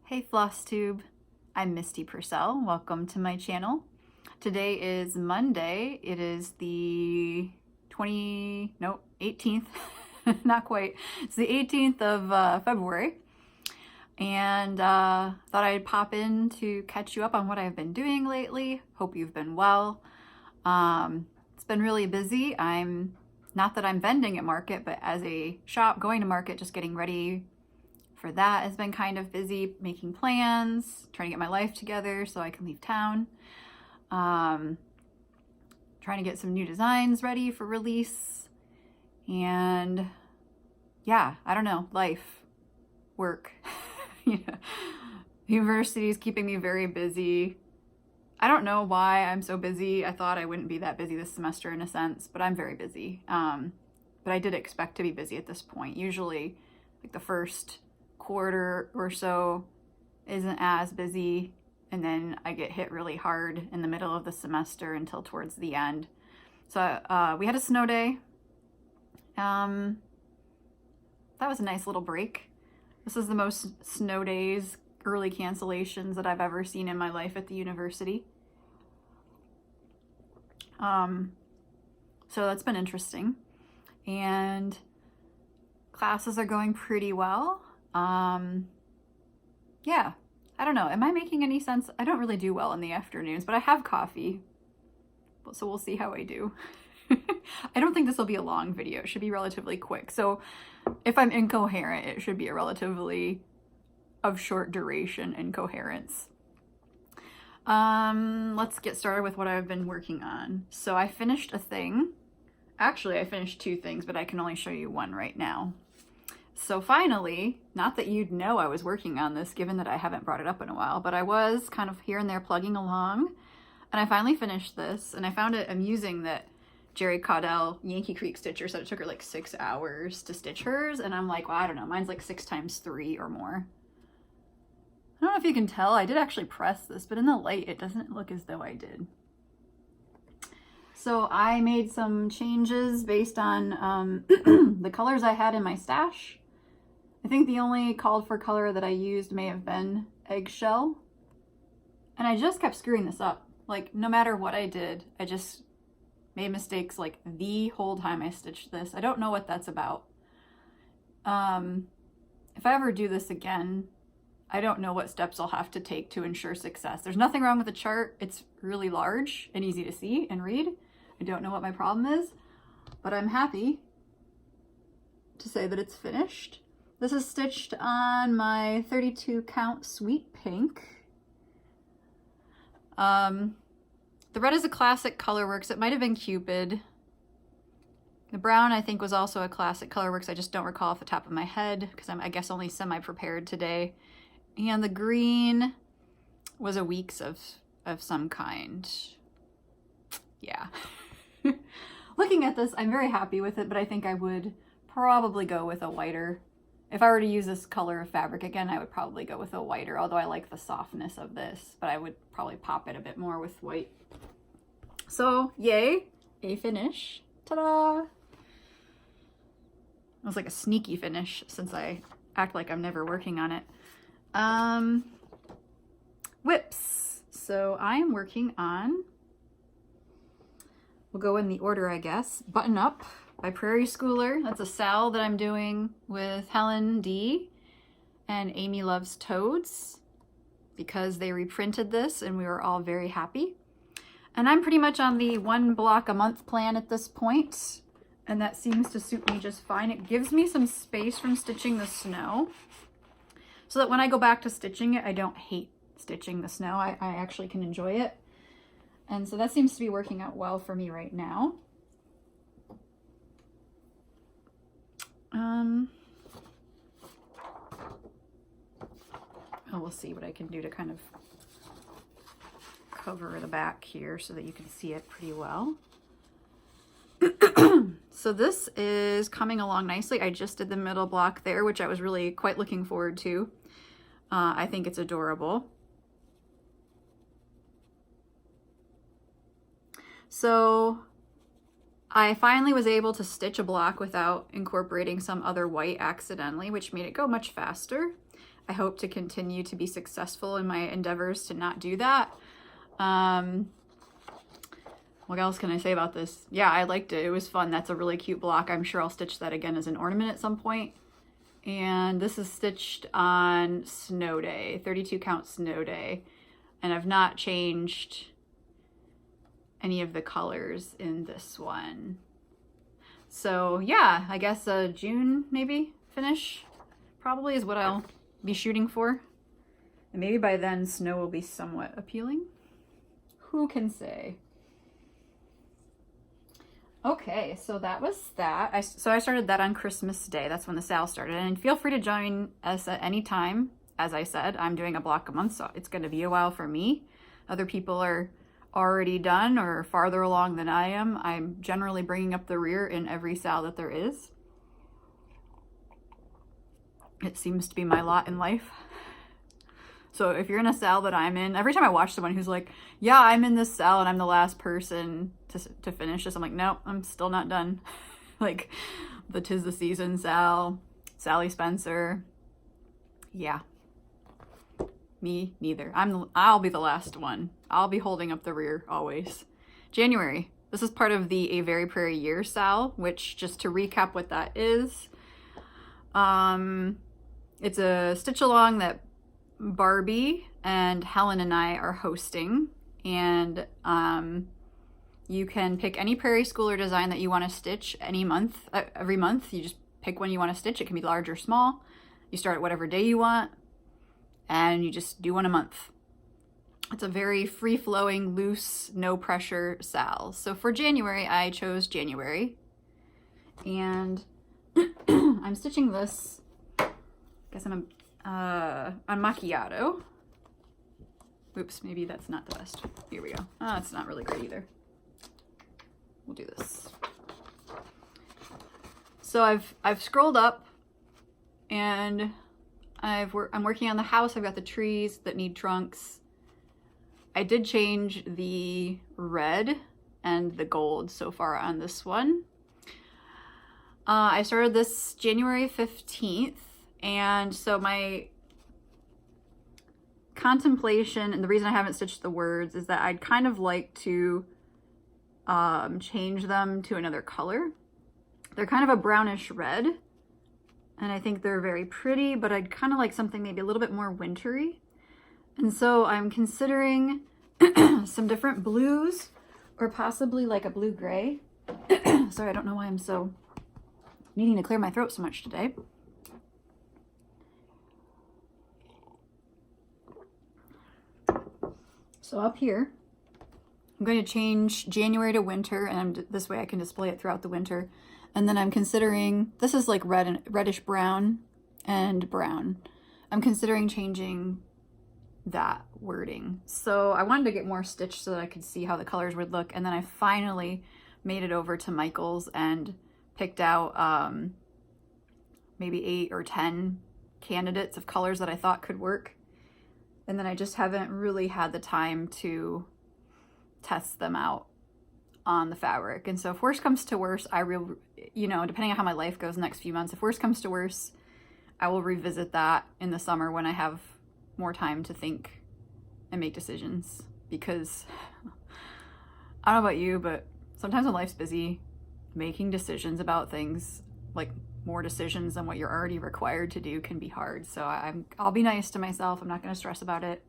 Hey Flosstube, I'm Misty Purcell. Welcome to my channel. Today is Monday. It is the 18th, not quite. It's the 18th of February. And thought I'd pop in to catch you up on what I've been doing lately. Hope you've been well. It's been really busy. Not that I'm vending at market, but as a shop going to market, just getting ready for that has been kind of busy, making plans, trying to get my life together so I can leave town. Trying to get some new designs ready for release. And yeah, I don't know, life, work. University is keeping me very busy. I don't know why I'm so busy. I thought I wouldn't be that busy this semester in a sense, but I'm very busy. But I did expect to be busy at this point. Usually like the first quarter or so isn't as busy, and then I get hit really hard in the middle of the semester until towards the end. So we had a snow day. That was a nice little break. This is the most snow days, early cancellations that I've ever seen in my life at the university. So that's been interesting, and classes are going pretty well. Yeah, I don't know. Am I making any sense? I don't really do well in the afternoons, but I have coffee, so we'll see how I do. I don't think this will be a long video. It should be relatively quick. So if I'm incoherent, it should be a relatively of short duration incoherence. Let's get started with what I've been working on. So I finished a thing. Actually, I finished two things, but I can only show you one right now. So finally, not that you'd know I was working on this, given that I haven't brought it up in a while, but I was kind of here and there plugging along, and I finally finished this, and I found it amusing that Jerry Caudell, Yankee Creek Stitcher, said it took her like 6 hours to stitch hers, and I'm like, well, I don't know, mine's like 6 times 3 or more. I don't know if you can tell, I did actually press this, but in the light, it doesn't look as though I did. So I made some changes based on the colors I had in my stash. I think the only called for color that I used may have been eggshell. And I just kept screwing this up. Like, no matter what I did, I just made mistakes like the whole time I stitched this. I don't know what that's about. If I ever do this again, I don't know what steps I'll have to take to ensure success. There's nothing wrong with the chart. It's really large and easy to see and read. I don't know what my problem is, but I'm happy to say that it's finished. This is stitched on my 32 count Sweet Pink. The red is a classic Colorworks. It might have been Cupid. The brown I think was also a classic Colorworks. I just don't recall off the top of my head because I'm, I guess, only semi-prepared today. And the green was a Weeks of some kind. Yeah. Looking at this, I'm very happy with it, but I think I would probably go with a whiter. If I were to use this color of fabric again, I would probably go with a whiter, although I like the softness of this, but I would probably pop it a bit more with white. So, yay, a finish. Ta-da! It was like a sneaky finish since I act like I'm never working on it. Whips. So I'm working on, we'll go in the order, I guess, Button Up by Prairie Schooler. That's a sal that I'm doing with Helen D. and Amy Loves Toads because they reprinted this and we were all very happy. And I'm pretty much on the 1 block a month plan at this point, and that seems to suit me just fine. It gives me some space from stitching the snow so that when I go back to stitching it, I don't hate stitching the snow. I actually can enjoy it. And so that seems to be working out well for me right now. We'll see what I can do to kind of cover the back here so that you can see it pretty well. So this is coming along nicely. I just did the middle block there, which I was really quite looking forward to. I think it's adorable. So I finally was able to stitch a block without incorporating some other white accidentally, which made it go much faster. I hope to continue to be successful in my endeavors to not do that. What else can I say about this? Yeah, I liked it. It was fun. That's a really cute block. I'm sure I'll stitch that again as an ornament at some point. And this is stitched on Snow Day, 32 count Snow Day. And I've not changed any of the colors in this one. So yeah, I guess June maybe finish probably is what I'll be shooting for. And maybe by then snow will be somewhat appealing. Who can say? Okay, so that was that. So I started that on Christmas Day. That's when the sale started. And feel free to join us at any time. As I said, I'm doing a block a month, so it's going to be a while for me. Other people are already done or farther along than I am. I'm generally bringing up the rear in every sale that there is. It seems to be my lot in life. So if you're in a sale that I'm in, every time I watch someone who's like, yeah, I'm in this sale and I'm the last person to finish this, I'm like, no, I'm still not done. Like the 'Tis the Season sale, Sally Spencer. Yeah. Me neither. I'll be the last one. I'll be holding up the rear always. January. This is part of the A Very Prairie Year sale, which, just to recap what that is, it's a stitch along that Barbie and Helen and I are hosting, and you can pick any Prairie Schooler design that you want to stitch any month. Every month you just pick one you want to stitch. It can be large or small. You start at whatever day you want, and you just do one a month. It's a very free-flowing, loose, no pressure sale. So for January, I chose January, and I'm stitching this, I guess I'm on macchiato. Oops, maybe that's not the best. Here we go. Oh, it's not really great either. We'll do this. So I've scrolled up, and I'm working on the house. I've got the trees that need trunks. I did change the red and the gold so far on this one. I started this January 15th, and so my contemplation, and the reason I haven't stitched the words, is that I'd kind of like to change them to another color. They're kind of a brownish red, and I think they're very pretty, but I'd kind of like something maybe a little bit more wintry. And so I'm considering some different blues, or possibly like a blue-gray. Sorry, I don't know why I'm so needing to clear my throat so much today. So up here, I'm going to change January to winter, and this way I can display it throughout the winter. And then I'm considering, this is like red and reddish brown and brown. I'm considering changing that wording. So I wanted to get more stitched so that I could see how the colors would look. And then I finally made it over to Michael's and picked out maybe 8 or 10 candidates of colors that I thought could work. And then I just haven't really had the time to test them out on the fabric. And so if worse comes to worse, depending on how my life goes the next few months, if worse comes to worse, I will revisit that in the summer when I have more time to think and make decisions. Because I don't know about you, but sometimes when life's busy, making decisions about things, like more decisions than what you're already required to do, can be hard. So I'll be nice to myself. I'm not going to stress about it.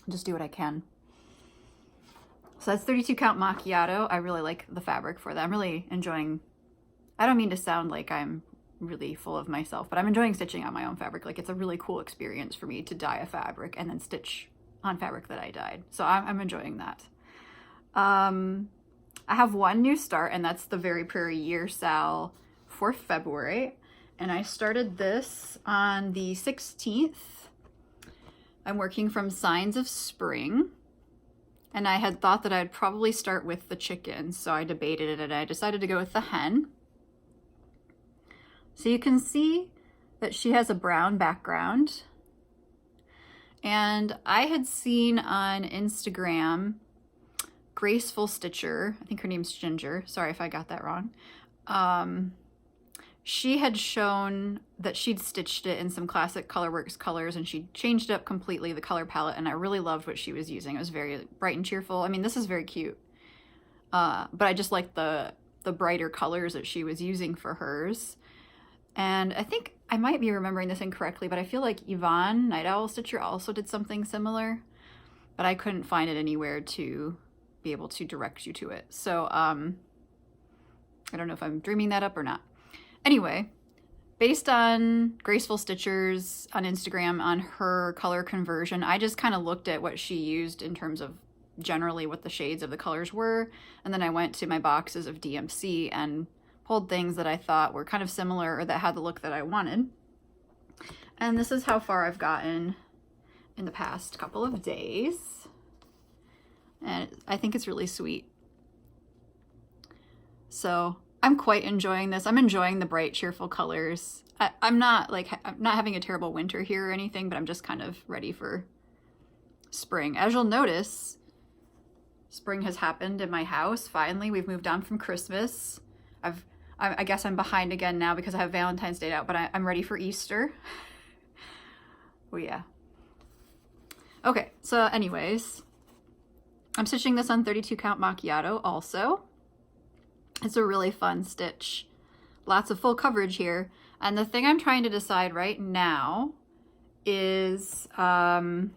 Just do what I can. So that's 32 count macchiato. I really like the fabric for that. I'm really enjoying, I don't mean to sound like I'm really full of myself, but I'm enjoying stitching on my own fabric. Like, it's a really cool experience for me to dye a fabric and then stitch on fabric that I dyed. So I'm enjoying that. I have one new start, and that's the Very Prairie Year sale for February. And I started this on the 16th. I'm working from Signs of Spring. And I had thought that I'd probably start with the chicken, so I debated it and I decided to go with the hen. So you can see that she has a brown background. And I had seen on Instagram, Graceful Stitcher, I think her name's Ginger, sorry if I got that wrong. she had shown that she'd stitched it in some classic Colorworks colors, and she changed up completely the color palette, and I really loved what she was using. It was very bright and cheerful. I mean, this is very cute, but I just liked the brighter colors that she was using for hers. And I think I might be remembering this incorrectly, but I feel like Yvonne, Night Owl Stitcher, also did something similar, but I couldn't find it anywhere to be able to direct you to it. So I don't know if I'm dreaming that up or not. Anyway, based on Graceful Stitchers on Instagram on her color conversion, I just kind of looked at what she used in terms of generally what the shades of the colors were, and then I went to my boxes of DMC and pulled things that I thought were kind of similar or that had the look that I wanted. And this is how far I've gotten in the past couple of days, and I think it's really sweet. So I'm quite enjoying this. I'm enjoying the bright, cheerful colors. I'm not having a terrible winter here or anything, but I'm just kind of ready for spring. As you'll notice, spring has happened in my house. Finally, we've moved on from Christmas. I guess I'm behind again now because I have Valentine's Day out, but I'm ready for Easter. Oh yeah. Okay, so anyways, I'm stitching this on 32 count macchiato also. It's a really fun stitch. Lots of full coverage here. And the thing I'm trying to decide right now is, will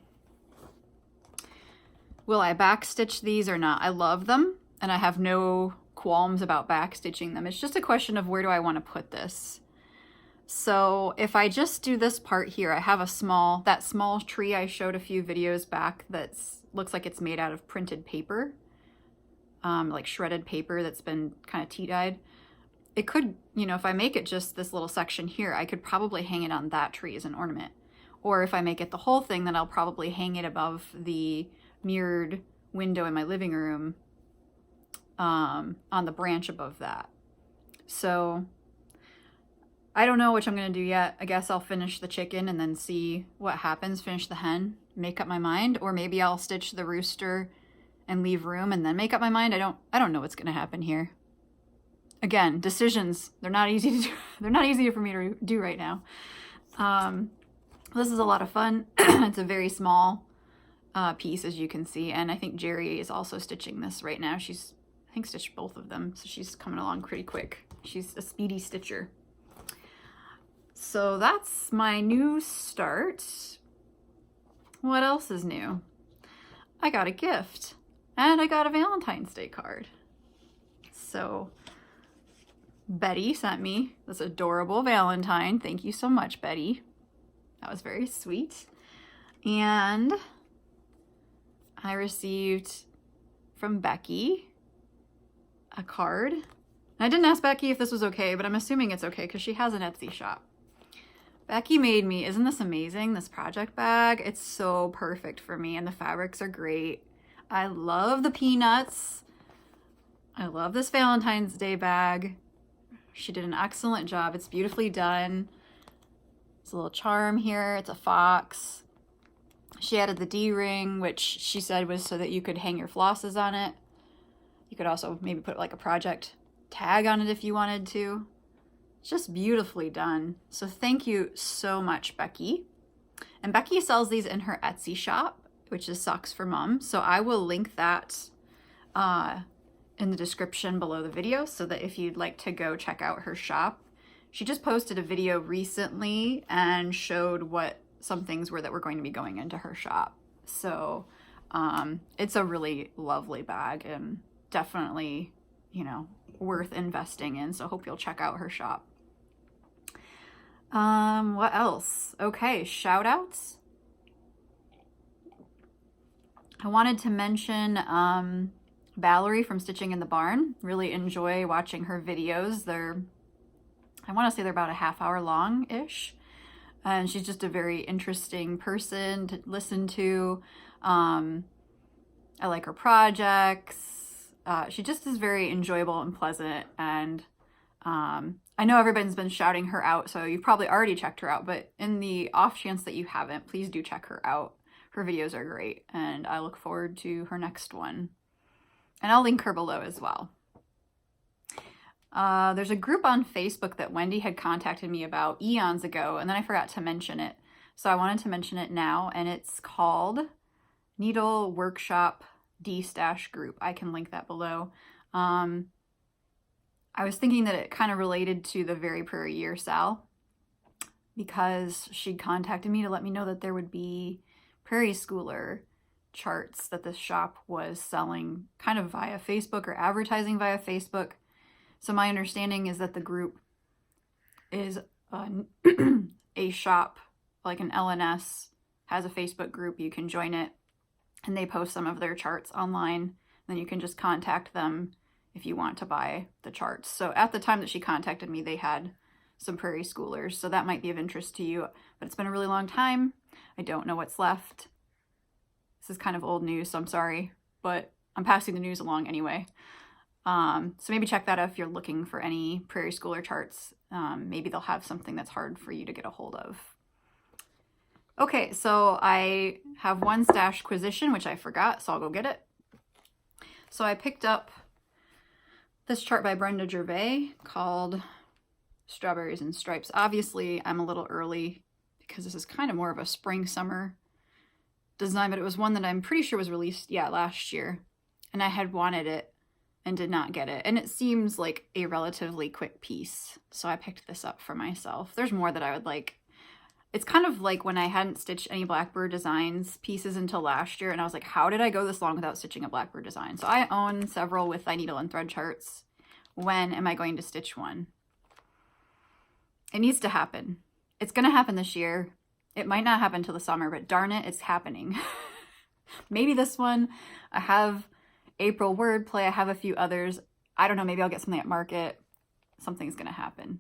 I backstitch these or not? I love them, and I have no qualms about backstitching them. It's just a question of where do I want to put this. So if I just do this part here, I have that small tree I showed a few videos back that looks like it's made out of printed paper. Like shredded paper that's been kind of tea-dyed. It could, you know, if I make it just this little section here, I could probably hang it on that tree as an ornament. Or if I make it the whole thing, then I'll probably hang it above the mirrored window in my living room, on the branch above that. So I don't know which I'm going to do yet. I guess I'll finish the chicken and then see what happens, finish the hen, make up my mind, or maybe I'll stitch the rooster and leave room and then make up my mind. I don't know what's going to happen here. Again, decisions, they're not easy to do. They're not easy for me to do right now. This is a lot of fun. It's a very small piece, as you can see, and I think Jerry is also stitching this right now. She's, I think, stitched both of them, so she's coming along pretty quick. She's a speedy stitcher. So that's my new start. What else is new? I got a gift. And I got a Valentine's Day card. So Betty sent me this adorable Valentine. Thank you so much, Betty. That was very sweet. And I received from Becky a card. I didn't ask Becky if this was okay, but I'm assuming it's okay because she has an Etsy shop. Becky made me, isn't this amazing, this project bag? It's so perfect for me, and the fabrics are great. I love the peanuts. I love this Valentine's Day bag. She did an excellent job. It's beautifully done. There's a little charm here. It's a fox. She added the D-ring, which she said was so that you could hang your flosses on it. You could also maybe put like a project tag on it if you wanted to. It's just beautifully done. So thank you so much, Becky. And Becky sells these in her Etsy shop, which is Socks for Mom. So I will link that in the description below the video so that if you'd like to go check out her shop. She just posted a video recently and showed what some things were that were going to be going into her shop. So it's a really lovely bag and definitely, you know, worth investing in. So hope you'll check out her shop. What else? Okay, shout outs. I wanted to mention Valerie from Stitching in the Barn. Really enjoy watching her videos. I want to say they're about a half-hour long-ish. And she's just a very interesting person to listen to. I like her projects. She just is very enjoyable and pleasant. And I know everybody's been shouting her out, so you've probably already checked her out. But in the off chance that you haven't, please do check her out. Her videos are great, and I look forward to her next one. And I'll link her below as well. There's a group on Facebook that Wendy had contacted me about eons ago, and then I forgot to mention it. So I wanted to mention it now, and it's called Needle Workshop Destash Group. I can link that below. I was thinking that it kind of related to the Very Prairie Year Sal, because she contacted me to let me know that there would be Prairie Schooler charts that this shop was selling kind of via Facebook or advertising via Facebook. So my understanding is that the group is a shop, like an LNS, has a Facebook group. You can join it, and they post some of their charts online. Then you can just contact them if you want to buy the charts. So at the time that she contacted me, they had some Prairie Schoolers, so that might be of interest to you. But it's been a really long time. I don't know what's left. This is kind of old news, so I'm sorry, but I'm passing the news along anyway. So maybe check that out if you're looking for any Prairie Schooler charts. Maybe they'll have something that's hard for you to get a hold of. Okay, so I have one stash quisition, which I forgot, so I'll go get it. So I picked up this chart by Brenda Gervais called Strawberries and Stripes. Obviously, I'm a little early because this is kind of more of a spring-summer design, but it was one that I'm pretty sure was released, last year. And I had wanted it and did not get it. And it seems like a relatively quick piece, so I picked this up for myself. There's more that I would like. It's kind of like when I hadn't stitched any Blackbird Designs pieces until last year, and I was like, how did I go this long without stitching a Blackbird design? So I own several with thy needle and thread charts. When am I going to stitch one? It needs to happen. It's going to happen this year. It might not happen till the summer, but darn it, it's happening. Maybe this one. I have April Wordplay. I have a few others. I don't know. Maybe I'll get something at market. Something's going to happen.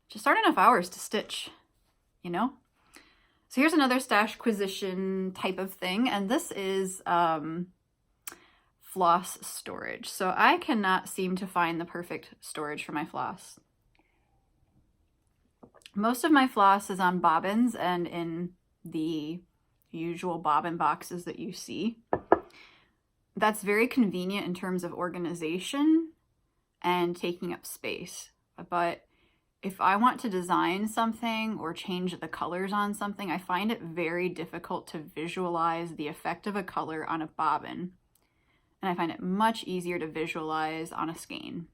Just aren't enough hours to stitch, you know? So here's another stash quisition type of thing, and this is floss storage. So I cannot seem to find the perfect storage for my floss. Most of my floss is on bobbins and in the usual bobbin boxes that you see. That's very convenient in terms of organization and taking up space. But if I want to design something or change the colors on something, I find it very difficult to visualize the effect of a color on a bobbin. And I find it much easier to visualize on a skein.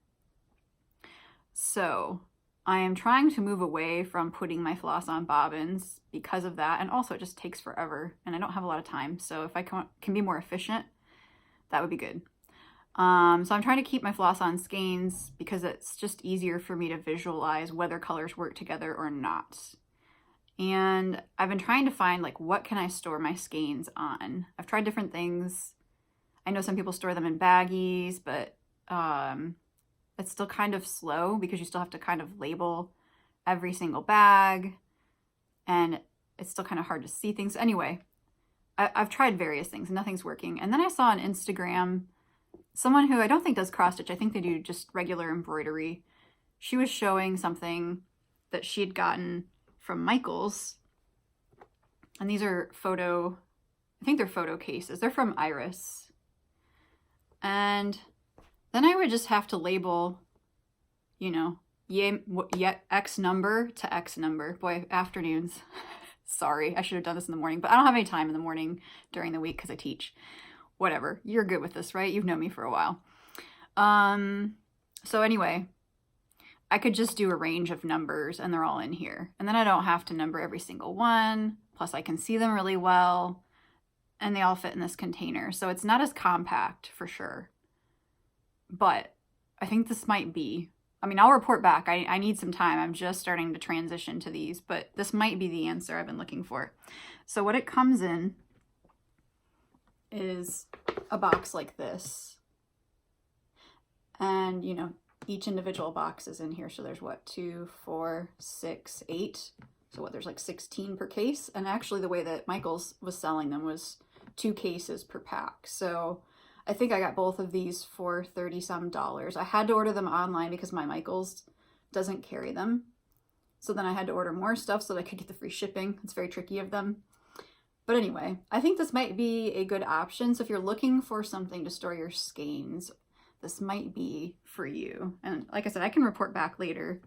So I am trying to move away from putting my floss on bobbins because of that. And also it just takes forever and I don't have a lot of time. So if I can be more efficient, that would be good. So I'm trying to keep my floss on skeins because it's just easier for me to visualize whether colors work together or not. And I've been trying to find, like, what can I store my skeins on? I've tried different things. I know some people store them in baggies, but it's still kind of slow because you still have to kind of label every single bag and it's still kind of hard to see things. Anyway, I've tried various things and nothing's working. And then I saw on Instagram someone who I don't think does cross stitch. I think they do just regular embroidery. She was showing something that she had gotten from Michaels. And these are I think they're photo cases. They're from Iris. And then I would just have to label, you know, X number to X number. Boy, afternoons. Sorry, I should have done this in the morning, but I don't have any time in the morning during the week because I teach. Whatever, you're good with this, right? You've known me for a while. So anyway, I could just do a range of numbers and they're all in here. And then I don't have to number every single one. Plus I can see them really well and they all fit in this container. So it's not as compact for sure, but I think this might be, I mean, I'll report back. I need some time. I'm just starting to transition to these, but this might be the answer I've been looking for. So what it comes in is a box like this. And, you know, each individual box is in here. So there's what, 2, 4, 6, 8. So what, there's like 16 per case. And actually the way that Michaels was selling them was 2 cases per pack. So I think I got both of these for $30-some. I had to order them online because my Michaels doesn't carry them. So then I had to order more stuff so that I could get the free shipping. It's very tricky of them. But anyway, I think this might be a good option. So if you're looking for something to store your skeins, this might be for you. And like I said, I can report back later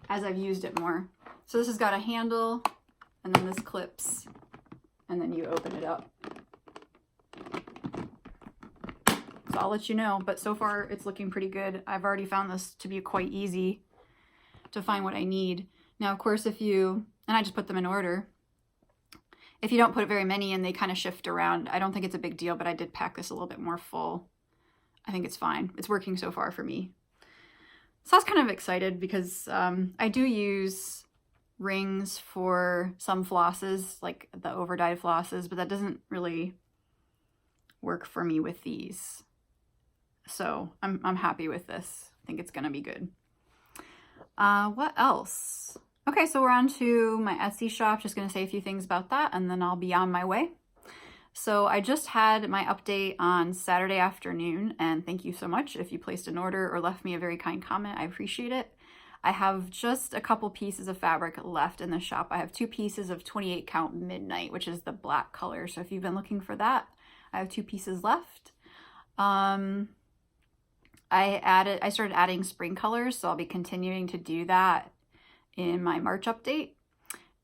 as I've used it more. So this has got a handle, and then this clips, and then you open it up. So I'll let you know, but so far it's looking pretty good. I've already found this to be quite easy to find what I need. Now, of course, if you, and I just put them in order, if you don't put very many in, they kind of shift around. I don't think it's a big deal, but I did pack this a little bit more full. I think it's fine. It's working so far for me. So I was kind of excited because I do use rings for some flosses, like the over-dyed flosses, but that doesn't really work for me with these. So I'm happy with this. I think it's gonna be good. What else? Okay, so we're on to my Etsy shop. Just gonna say a few things about that and then I'll be on my way. So I just had my update on Saturday afternoon, and thank you so much if you placed an order or left me a very kind comment. I appreciate it. I have just a couple pieces of fabric left in the shop. I have 2 pieces of 28 count midnight, which is the black color. So if you've been looking for that, I have 2 pieces left. I started adding spring colors, so I'll be continuing to do that in my March update.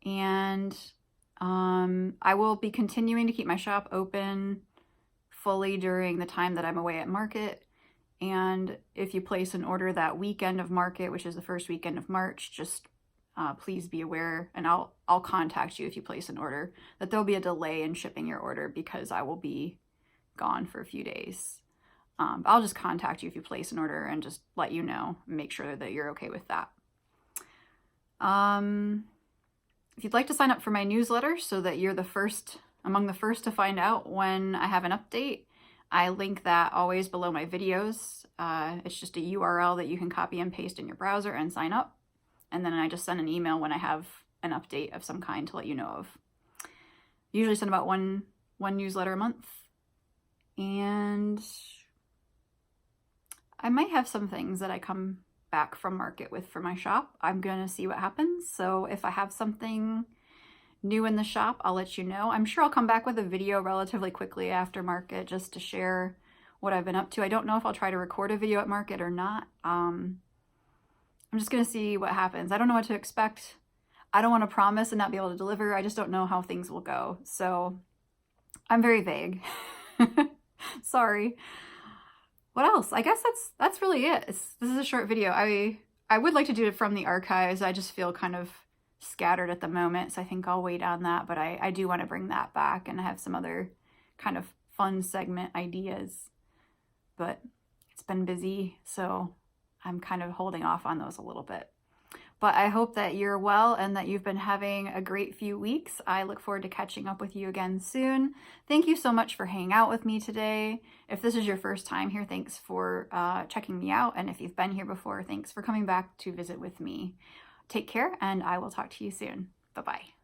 And I will be continuing to keep my shop open fully during the time that I'm away at market. And if you place an order that weekend of market, which is the first weekend of March, just please be aware, and I'll contact you if you place an order, that there'll be a delay in shipping your order because I will be gone for a few days. I'll just contact you if you place an order and just let you know, make sure that you're okay with that. If you'd like to sign up for my newsletter so that you're among the first to find out when I have an update, I link that always below my videos. It's just a URL that you can copy and paste in your browser and sign up. And then I just send an email when I have an update of some kind to let you know of. Usually send about one newsletter a month. And I might have some things that I come back from market with for my shop. I'm gonna see what happens. So if I have something new in the shop, I'll let you know. I'm sure I'll come back with a video relatively quickly after market just to share what I've been up to. I don't know if I'll try to record a video at market or not. I'm just gonna see what happens. I don't know what to expect. I don't want to promise and not be able to deliver. I just don't know how things will go. So I'm very vague. Sorry. What else? I guess that's really it. This is a short video. I would like to do it from the archives. I just feel kind of scattered at the moment, so I think I'll wait on that, but I do want to bring that back and have some other kind of fun segment ideas. But it's been busy, so I'm kind of holding off on those a little bit. But I hope that you're well and that you've been having a great few weeks. I look forward to catching up with you again soon. Thank you so much for hanging out with me today. If this is your first time here, thanks for checking me out. And if you've been here before, thanks for coming back to visit with me. Take care, and I will talk to you soon. Bye-bye.